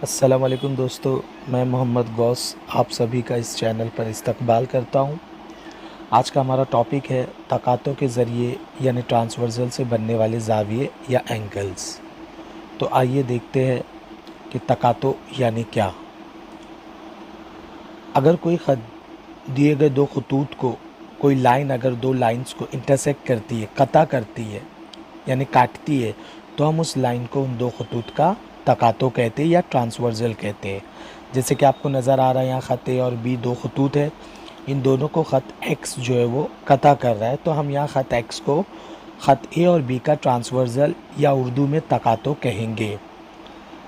अस्सलाम वालेकुम दोस्तों, मैं मोहम्मद गौस आप सभी का इस चैनल पर इस्तकबाल करता हूं। आज का हमारा टॉपिक है तकातों के ज़रिए यानी ट्रांसवर्सल से बनने वाले ज़ाविये या एंगल्स। तो आइए देखते हैं कि तकातों यानी क्या। अगर कोई ख़त दिए गए दो खतूत को कोई लाइन अगर दो लाइंस को इंटरसेक्ट करती है, कता करती है यानी काटती है, तो हम उस लाइन को उन दो खतूत का तकातो कहते हैं या ट्रांसवर्सल कहते हैं। जैसे कि आपको नज़र आ रहा है यहाँ ख़त ए और बी दो खतूत है, इन दोनों को ख़त एक्स जो है वो कता कर रहा है, तो हम यहाँ ख़त एक्स को ख़त ए और बी का ट्रांसवर्सल या उर्दू में तकातो कहेंगे।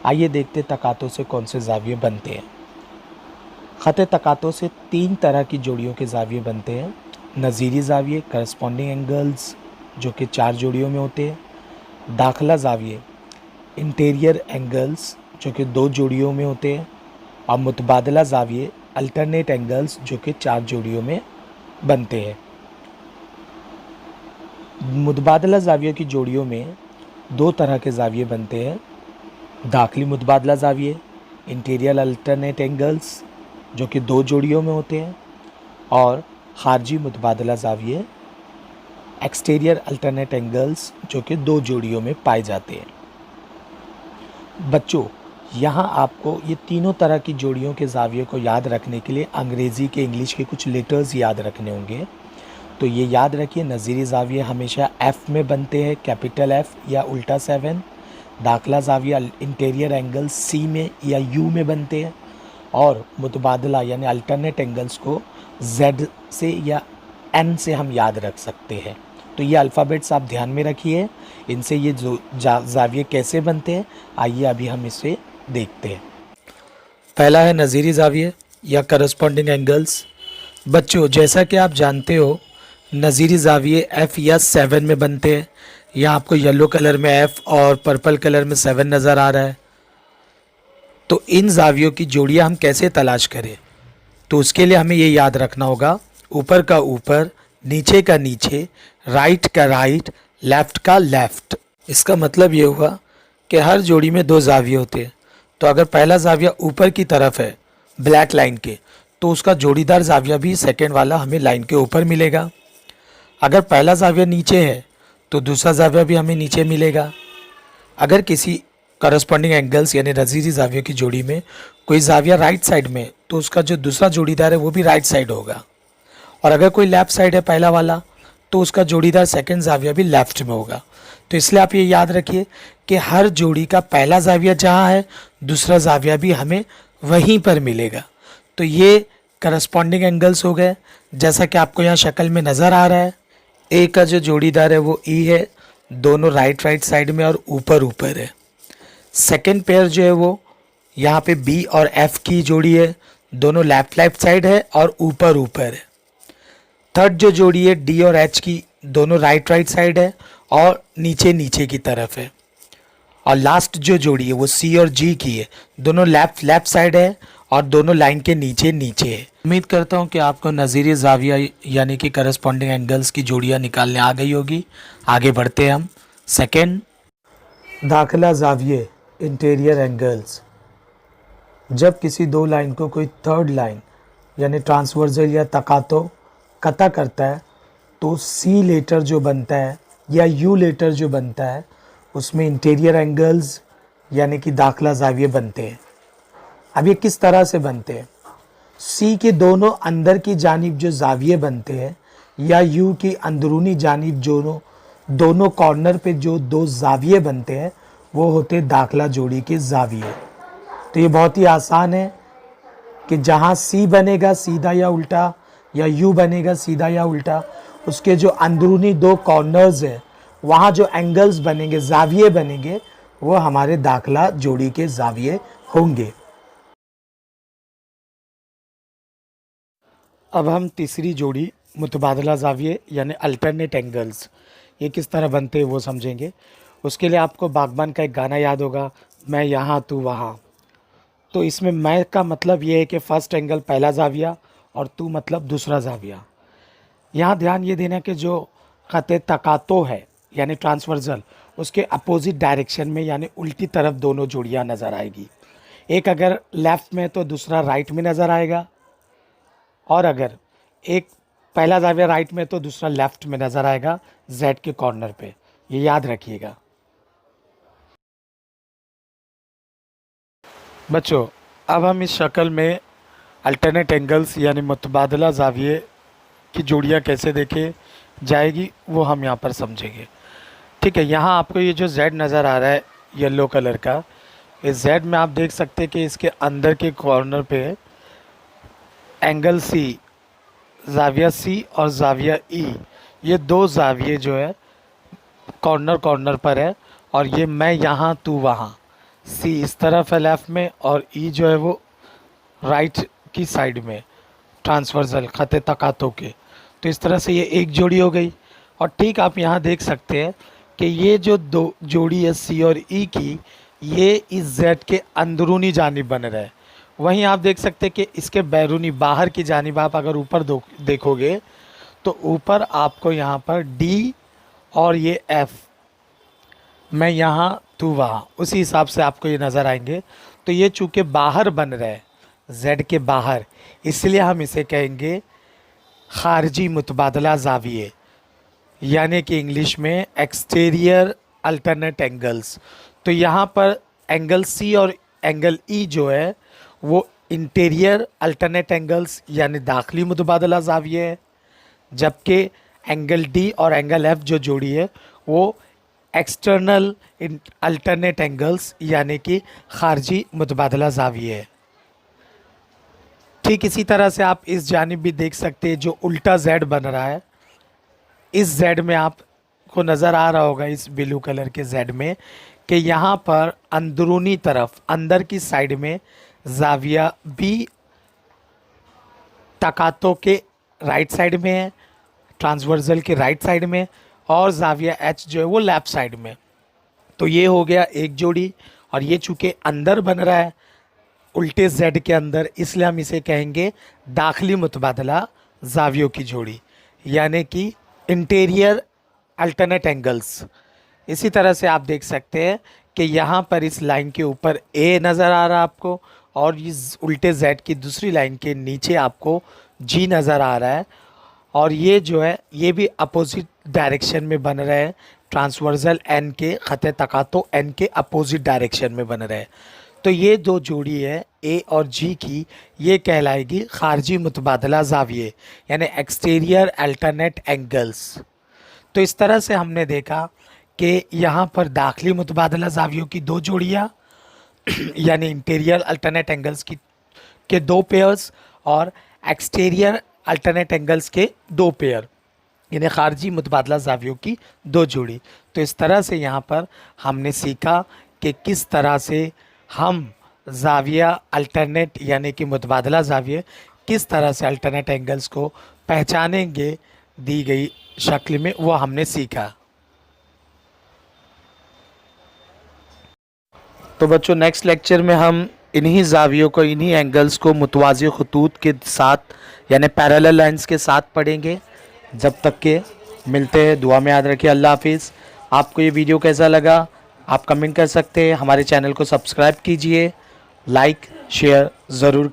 आइए देखते तकातों से कौन से ज़ाविये बनते हैं। ख़त तकातों से तीन तरह की जोड़ियों के ज़ाविये बनते हैं। नज़ीरी ज़ाविये करस्पॉन्डिंग एंगल्स जो कि चार जोड़ियों में होते हैं। दाखिला ज़ाविये इंटीरियर एंगल्स जो कि दो जोड़ियों में होते हैं। और मुतबादला ज़ाविये अल्टरनेट एंगल्स जो कि चार जोड़ियों में बनते हैं। मुतबादला ज़ावियों की जोड़ियों में दो तरह के ज़ाविये बनते हैं। दाखिली मुतबादला ज़ाविये इंटीरियर अल्टरनेट एंगल्स जो कि दो जोड़ियों में होते हैं। और खारजी मुतबादला ज़ाविये एक्सटीरियर अल्टरनेट एंगल्स जो कि दो जोड़ियों में पाए जाते हैं। बच्चों, यहाँ आपको ये तीनों तरह की जोड़ियों के ज़ाविये को याद रखने के लिए अंग्रेज़ी के इंग्लिश के कुछ लेटर्स याद रखने होंगे। तो ये याद रखिए, नज़ीरी ज़ाविये हमेशा एफ़ में बनते हैं, कैपिटल एफ़ या उल्टा 7। दाखिला ज़ाविया इंटीरियर एंगल्स सी में या यू में बनते हैं। और मुतबादला यानी अल्टरनेट एंगल्स को जेड से या एन से हम याद रख सकते हैं। तो ये अल्फ़ाबेट्स आप ध्यान में रखिए, इनसे ये जो ज़ाविये कैसे बनते हैं आइए अभी हम इसे देखते हैं। पहला है नज़ीरी ज़ाविये या करस्पॉन्डिंग एंगल्स। बच्चों, जैसा कि आप जानते हो नज़ीरी ज़ाविये एफ़ या 7 में बनते हैं। यहाँ आपको येलो कलर में एफ़ और पर्पल कलर में 7 नज़र आ रहा है। तो इन ज़ावियों की जोड़ियाँ हम कैसे तलाश करें, तो उसके लिए हमें ये याद रखना होगा, ऊपर का ऊपर, नीचे का नीचे, राइट का राइट, लेफ़्ट का लेफ़्ट। इसका मतलब ये हुआ कि हर जोड़ी में दो ज़ाविये होते हैं। तो अगर पहला ज़ाविया ऊपर की तरफ है ब्लैक लाइन के, तो उसका जोड़ीदार ज़ाविया भी सेकंड वाला हमें लाइन के ऊपर मिलेगा। अगर पहला ज़ाविया नीचे है तो दूसरा ज़ाविया भी हमें नीचे मिलेगा। अगर किसी करस्पॉन्डिंग एंगल्स यानी नज़ीरी ज़ावियों की जोड़ी में कोई ज़ाविया राइट साइड में, तो उसका जो दूसरा जोड़ीदार है वो भी राइट साइड होगा। और अगर कोई लेफ़्ट साइड है पहला वाला, तो उसका जोड़ीदार सेकंड ज़ाविया भी लेफ़्ट में होगा। तो इसलिए आप ये याद रखिए कि हर जोड़ी का पहला ज़ाविया जहाँ है, दूसरा ज़ाविया भी हमें वहीं पर मिलेगा। तो ये करस्पॉन्डिंग एंगल्स हो गए, जैसा कि आपको यहाँ शक्ल में नज़र आ रहा है। ए का जो जोड़ीदार है वो ई है, दोनों राइट साइड में और ऊपर ऊपर है। सेकेंड पेयर जो है वो यहाँ पे बी और एफ की जोड़ी है, दोनों लेफ्ट साइड है और ऊपर ऊपर है। थर्ड जो जोड़ी है डी और एच की, दोनों राइट साइड है और नीचे नीचे की तरफ है। और लास्ट जो जोड़ी है वो सी और जी की है, दोनों लेफ्ट साइड है और दोनों लाइन के नीचे नीचे है। उम्मीद करता हूँ कि आपको नज़ीरी ज़ाविया यानी कि करस्पॉन्डिंग एंगल्स की जोड़ियाँ निकालने आ गई होगी। आगे बढ़ते हैं हम। सेकेंड, दाखिला ज़ाविये इंटीरियर एंगल्स। जब किसी दो लाइन को कोई थर्ड लाइन यानी ट्रांसवर्सल या तकातो कता करता है, तो सी लेटर जो बनता है या यू लेटर जो बनता है उसमें इंटीरियर एंगल्स यानी कि दाखिला ज़ाविये बनते हैं। अब ये किस तरह से बनते हैं? सी के दोनों अंदर की जानिब जो ज़ाविये बनते हैं या यू की अंदरूनी जानिब जो दोनों कॉर्नर पे जो दो ज़ाविये बनते हैं वो होते दाखिला जोड़ी के ज़ाविये। तो ये बहुत ही आसान है कि जहाँ सी बनेगा सीधा या उल्टा या यू बनेगा सीधा या उल्टा, उसके जो अंदरूनी दो कॉर्नर्स हैं वहाँ जो एंगल्स बनेंगे, ज़ाविये बनेंगे, वो हमारे दाखिला जोड़ी के ज़ाविये होंगे। अब हम तीसरी जोड़ी मुतबादला ज़ाविये यानी अल्टरनेट एंगल्स, ये किस तरह बनते हैं वो समझेंगे। उसके लिए आपको बागबान का एक गाना याद होगा, मैं यहाँ तू वहाँ। तो इसमें मैं का मतलब ये है कि फ़र्स्ट एंगल पहला ज़ाविया और तू मतलब दूसरा ज़ाविया। यहाँ ध्यान ये देना कि जो ख़त तकातो है यानी ट्रांसवर्सल, उसके अपोजिट डायरेक्शन में यानी उल्टी तरफ दोनों जोड़ियाँ नज़र आएगी। एक अगर लेफ़्ट में तो दूसरा राइट में नज़र आएगा, और अगर एक पहला ज़ाविया राइट में तो दूसरा लेफ़्ट में नज़र आएगा जेड के कॉर्नर पे। ये याद रखिएगा बच्चों। अब हम इस शक्ल में अल्टरनेट एंगल्स यानी मुतबादला ज़ाविये की जोड़ियाँ कैसे देखे जाएगी वो हम यहाँ पर समझेंगे। ठीक है, यहाँ आपको ये जो Z नज़र आ रहा है येलो कलर का, इस Z में आप देख सकते हैं कि इसके अंदर के कॉर्नर पे एंगल C, ज़ाविया C और ज़ाविया E, ये दो ज़ाविये जो है कॉर्नर कॉर्नर पर है, और ये मैं यहाँ तू वहाँ, C इस तरफ है लेफ़्ट में और E जो है वो राइट की साइड में, ट्रांसवर्सल खते तकातों के। तो इस तरह से ये एक जोड़ी हो गई। और ठीक आप यहाँ देख सकते हैं कि ये जो दो जोड़ी है C और E की, ये इस Z के अंदरूनी जानिब बन रहा है। वहीं आप देख सकते हैं कि इसके बैरूनी बाहर की जानिब आप अगर ऊपर देखोगे तो ऊपर आपको यहाँ पर D और ये F, मैं यहाँ तू वहाँ, उसी हिसाब से आपको ये नज़र आएंगे। तो ये चूँकि बाहर बन रहा है Z के बाहर, इसलिए हम इसे कहेंगे खारजी मुतबादला ज़ाविये, यानी कि इंग्लिश में एक्सटीरियर अल्टरनेट एंगल्स। तो यहाँ पर एंगल C और एंगल E जो है वो इंटीरियर अल्टरनेट एंगल्स यानी दाखिली मुतबादला ज़ाविये है, जबकि एंगल D और एंगल F जो जोड़ी है वो एक्सटर्नल अल्टरनेट एंगल्स यानी कि खारजी मुतबादला ज़ाविये है। ठीक इसी तरह से आप इस जानिब भी देख सकते हैं जो उल्टा Z बन रहा है, इस Z में आपको नज़र आ रहा होगा, इस ब्लू कलर के Z में, कि यहाँ पर अंदरूनी तरफ अंदर की साइड में ज़ाविया B तकातों के राइट साइड में है, ट्रांसवर्सल के राइट साइड में, और ज़ाविया H जो है वो लेफ़्ट साइड में। तो ये हो गया एक जोड़ी, और ये चूँकि अंदर बन रहा है उल्टे Z के अंदर, इसलिए हम इसे कहेंगे दाखिली मुतबादला ज़ावियों की जोड़ी, यानी कि इंटीरियर अल्टरनेट एंगल्स। इसी तरह से आप देख सकते हैं कि यहाँ पर इस लाइन के ऊपर A नज़र आ रहा है आपको, और इस उल्टे Z की दूसरी लाइन के नीचे आपको G नज़र आ रहा है, और ये जो है ये भी अपोजिट डायरेक्शन में बन रहे हैं, ट्रांसवर्सल N के खते तकातो N के अपोजिट डायरेक्शन में बन रहे हैं। तो ये दो जोड़ी है A और G की, ये कहलाएगी खारजी मुतबादला ज़ाविये यानी एक्सटीरियर अल्टरनेट एंगल्स। तो इस तरह से हमने देखा कि यहाँ पर दाखिली मुतबादला ज़ावियों की दो जोड़ियाँ यानी इंटीरियर अल्टरनेट एंगल्स की के दो पेयर्स, और एक्सटीरियर अल्टरनेट एंगल्स के दो पेयर यानी खारजी मुतबादला ज़ावियों की दो जोड़ी। तो इस तरह से यहाँ पर हमने सीखा कि किस तरह से हम ज़ाविया अल्टरनेट यानी कि मुतबादला ज़ाविये किस तरह से अल्टरनेट एंगल्स को पहचानेंगे दी गई शक्ल में, वो हमने सीखा। तो बच्चों नेक्स्ट लेक्चर में हम इन्हीं ज़ावियों को, इन्हीं एंगल्स को मुतवाज़ी खतूत के साथ यानी पैरेलल लाइंस के साथ पढ़ेंगे। जब तक के मिलते हैं, दुआ में याद रखिए। अल्लाह हाफिज़। आपको ये वीडियो कैसा लगा आप कमेंट कर सकते हैं, हमारे चैनल को सब्सक्राइब कीजिए, लाइक शेयर ज़रूर